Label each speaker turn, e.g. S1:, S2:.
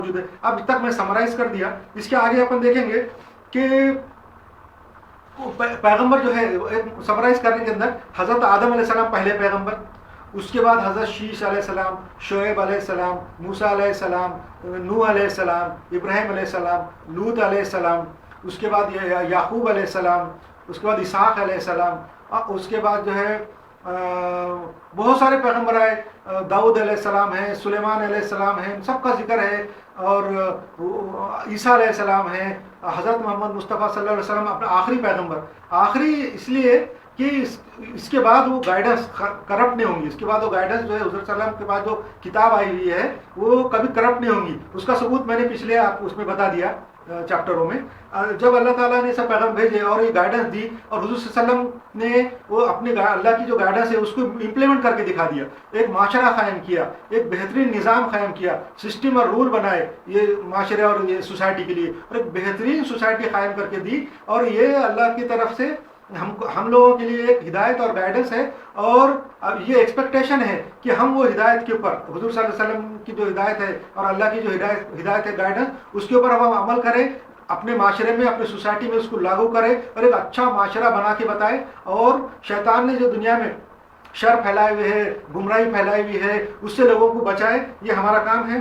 S1: موجود ہے. اب تک میں سمرائز کر دیا. اس کے آگے اپن دیکھیں گے کہ پیغمبر جو ہے سمرائز کرنے کے اندر حضرت آدم علیہ السلام پہلے پیغمبر, اس کے بعد حضرت شیش علیہ السلام, شعیب علیہ السلام, موسیٰ علیہ السلام, نوح علیہ السلام, ابراہیم علیہ السلام, لوط علیہ السلام, اس کے بعد یعقوب علیہ السلام, اس کے بعد اسحاق علیہ السلام, اس کے بعد جو ہے بہت سارے پیغمبر آئے, داؤد علیہ السلام ہیں, سلیمان علیہ السلام ہیں, سب کا ذکر ہے, اور عیسیٰ علیہ السلام ہیں, حضرت محمد مصطفیٰ صلی اللہ علیہ وسلم اپنا آخری پیغمبر. آخری اس لیے کہ اس کے بعد وہ گائیڈنس کرپٹ نہیں ہوں گی. اس کے بعد وہ گائیڈنس جو ہے حضرت صلی اللہ علیہ وسلم کے بعد جو کتاب آئی ہوئی ہے وہ کبھی کرپٹ نہیں ہوں گی. اس کا ثبوت میں نے پچھلے آپ اس میں بتا دیا چیپٹروں میں. جب اللہ تعالیٰ نے سب پیغام بھیجے اور یہ گائیڈنس دی, اور حضور صلی اللہ علیہ وسلم نے وہ اپنے اللہ کی جو گائیڈنس ہے اس کو امپلیمنٹ کر کے دکھا دیا, ایک معاشرہ قائم کیا, ایک بہترین نظام قائم کیا, سسٹم اور رول بنائے یہ معاشرے اور یہ سوسائٹی کے لیے, اور ایک بہترین سوسائٹی قائم کر کے دی. اور یہ اللہ کی طرف سے ہم لوگوں کے لیے ایک ہدایت اور گائیڈنس ہے, اور اب یہ ایکسپیکٹیشن ہے کہ ہم وہ ہدایت کے اوپر, حضور صلی اللہ علیہ وسلم کی جو ہدایت ہے اور اللہ کی جو ہدایت ہے گائیڈنس, اس کے اوپر ہم عمل کریں, اپنے معاشرے میں اپنے سوسائٹی میں اس کو لاگو کرے اور ایک اچھا معاشرہ بنا کے بتائے. اور شیطان نے جو دنیا میں شر پھیلائے ہوئے ہے, گمراہی پھیلائی ہوئی ہے, اس سے لوگوں کو بچائے. یہ ہمارا کام ہے.